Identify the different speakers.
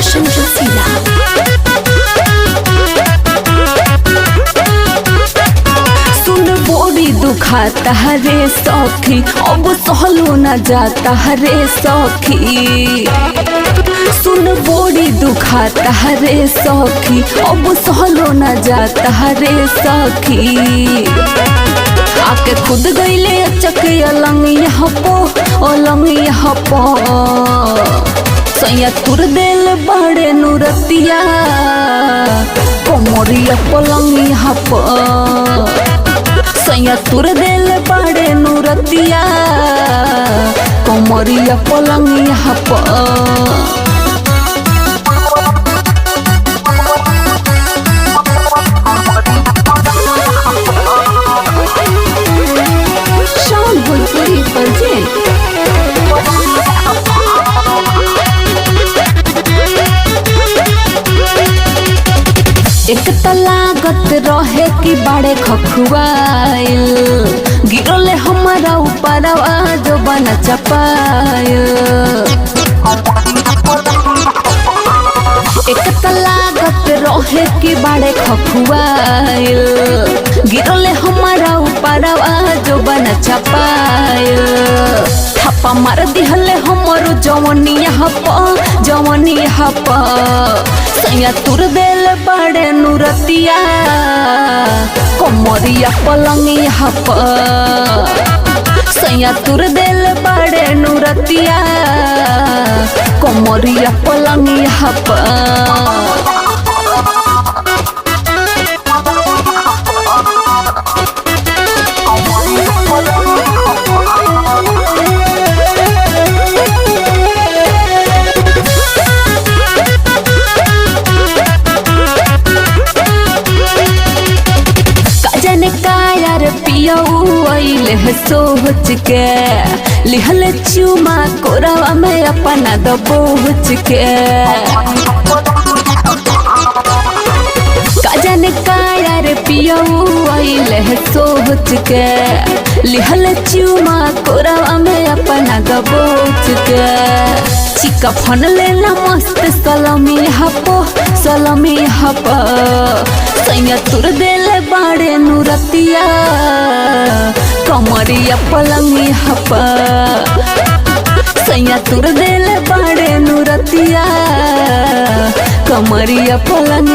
Speaker 1: रोशन रसीला। सुन बॉडी दुखाता रे सखी, अब सहलो न जाता रे सखी। सुन बॉडी दुखाता रे सखी, अब सहलो न जाता रे सखी। आके खुद गईले चक अलंग यहाँ पो सैया तुर दिल बड़े नुरतिया कोमरिया पलंग यहाँ सैया तुर दिल बड़े नुरतिया कोमरिया पलंग यहाँ एक तलागत रहे कि बड़े खखुआइल, गिरले हमारा ऊपर जो बना चपाइल। एक तलागत रहे कि बड़े खखुआइल, गिरले हमारा ऊपर जो बना चपाइल। थप्पा मार दिहले हमरो जवनी यहाँ सैया तुर दिल बड़े नुरतिया कोमरिया पलंग यहाँ सैया तुर दिल बड़े नुरतिया कोमरिया पलंग यहाँ सोच के लिहल चुमा कोरावा में अपना दबोच के। काजन काया रे पियऊ आइले सोच के लिहल चुमा कोरावा में अपना दबोच के। चिका फन लेला मस्त सलामी हपो सैया तुर दिल बड़े नुरतिया कमरिया पलंग सैया तुर दिल बड़े नुरतिया कमरिया पलंग